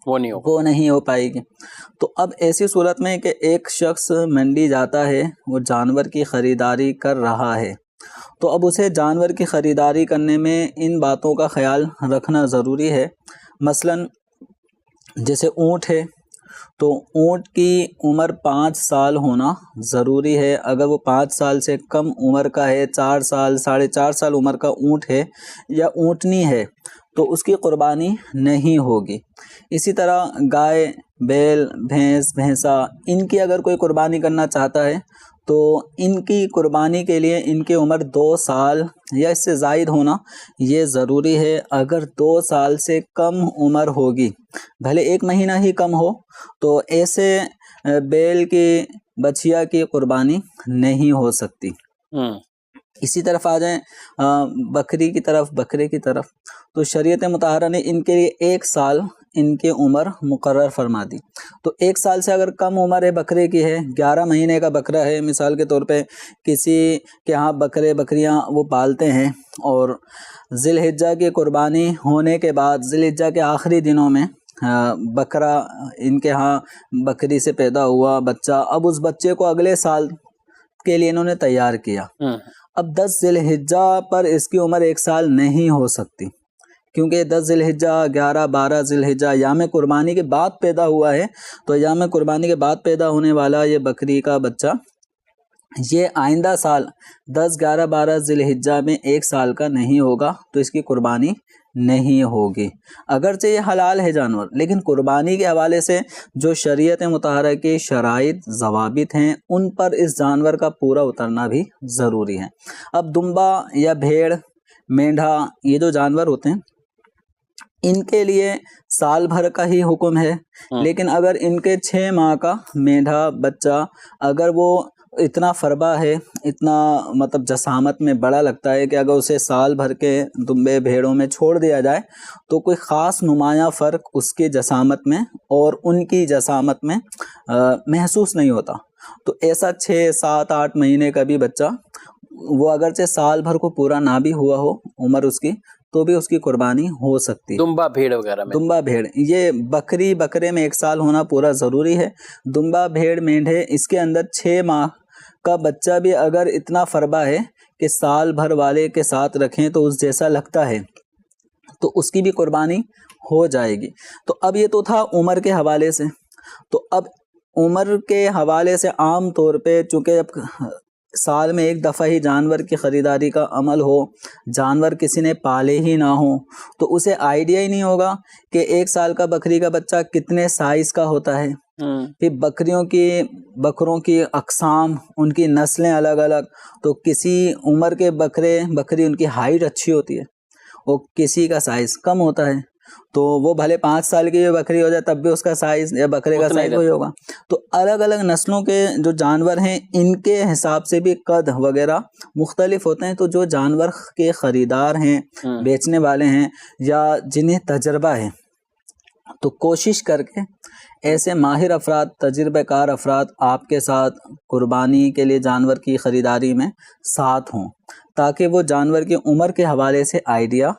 وہ نہیں ہو پائے گی۔ تو اب ایسی صورت میں کہ ایک شخص منڈی جاتا ہے، وہ جانور کی خریداری کر رہا ہے، تو اب اسے جانور کی خریداری کرنے میں ان باتوں کا خیال رکھنا ضروری ہے۔ مثلا جیسے اونٹ ہے، تو اونٹ کی عمر 5 سال ہونا ضروری ہے۔ اگر وہ 5 سال سے کم عمر کا ہے، 4 سال 4.5 سال عمر کا اونٹ ہے یا اونٹنی ہے، تو اس کی قربانی نہیں ہوگی۔ اسی طرح گائے، بیل، بھینس، بھینسا، ان کی اگر کوئی قربانی کرنا چاہتا ہے تو ان کی قربانی کے لیے ان کی عمر 2 سال یا اس سے زائد ہونا یہ ضروری ہے۔ اگر 2 سال سے کم عمر ہوگی، بھلے 1 مہینہ ہی کم ہو، تو ایسے بیل کی بچھیا کی قربانی نہیں ہو سکتی۔ اسی طرف آ جائیں بکری کی طرف، بکرے کی طرف، تو شریعت مطہرہ نے ان کے لیے 1 سال ان کی عمر مقرر فرما دی۔ تو 1 سال سے اگر کم عمر ہے بکرے کی ہے، 11 مہینے کا بکرا ہے، مثال کے طور پہ کسی کے ہاں بکریاں وہ پالتے ہیں، اور ذی الحجہ کی قربانی ہونے کے بعد ذی الحجہ کے آخری دنوں میں بکرا ان کے ہاں بکری سے پیدا ہوا بچہ، اب اس بچے کو اگلے سال کے لیے انہوں نے تیار کیا۔ اب 10 ذی الحجہ پر اس کی عمر 1 سال نہیں ہو سکتی، کیونکہ 10 ذی الحجہ، 11، 12 ذی الحجہ ایام قربانی کے بعد پیدا ہوا ہے، تو ایام قربانی کے بعد پیدا ہونے والا یہ بکری کا بچہ یہ آئندہ سال 10، 11، 12 ذی الحجہ میں 1 سال کا نہیں ہوگا، تو اس کی قربانی نہیں ہوگی۔ اگرچہ یہ حلال ہے جانور، لیکن قربانی کے حوالے سے جو شریعت مطہرہ کی شرائط ضوابط ہیں، ان پر اس جانور کا پورا اترنا بھی ضروری ہے۔ اب دمبا یا بھیڑ، مینڈھا، یہ جو جانور ہوتے ہیں ان کے لیے سال بھر کا ہی حکم ہے، لیکن اگر ان کے 6 ماہ کا مینڈھا بچہ اگر وہ اتنا فربا ہے، اتنا مطلب جسامت میں بڑا لگتا ہے کہ اگر اسے سال بھر کے دمبے بھیڑوں میں چھوڑ دیا جائے تو کوئی خاص نمایاں فرق اس کی جسامت میں اور ان کی جسامت میں محسوس نہیں ہوتا۔ تو ایسا 6، 7، 8 مہینے کا بھی بچہ، وہ اگرچہ سال بھر کو پورا نہ بھی ہوا ہو عمر اس کی، تو بھی اس کی قربانی ہو سکتی۔ دمبا بھیڑ وغیرہ میں، دمبا بھیڑ، یہ بکرے میں 1 سال ہونا پورا ضروری ہے۔ دمبا بھیڑ مینڈھے، اس کے اندر 6 ماہ کا بچہ بھی اگر اتنا فربا ہے کہ سال بھر والے کے ساتھ رکھیں تو اس جیسا لگتا ہے، تو اس کی بھی قربانی ہو جائے گی۔ تو اب یہ تو تھا عمر کے حوالے سے۔ تو اب عمر کے حوالے سے عام طور پہ چونکہ اب سال میں 1 دفعہ ہی جانور کی خریداری کا عمل ہو، جانور کسی نے پالے ہی نہ ہوں، تو اسے آئیڈیا ہی نہیں ہوگا کہ 1 سال کا بکری کا بچہ کتنے سائز کا ہوتا ہے۔ پھر بکروں کی اقسام، ان کی نسلیں الگ الگ، تو کسی عمر کے بکری ان کی ہائٹ اچھی ہوتی ہے اور کسی کا سائز کم ہوتا ہے، تو وہ بھلے 5 سال کی بکری ہو جائے تب بھی اس کا سائز یا بکرے کا سائز وہی ہوگا۔ تو الگ الگ نسلوں کے جو جانور ہیں ان کے حساب سے بھی قد وغیرہ مختلف ہوتے ہیں۔ تو جو جانور کے خریدار ہیں، بیچنے والے ہیں، یا جنہیں تجربہ ہے، تو کوشش کر کے ایسے ماہر افراد، تجربہ کار افراد آپ کے ساتھ قربانی کے لیے جانور کی خریداری میں ساتھ ہوں، تاکہ وہ جانور کی عمر کے حوالے سے آئیڈیا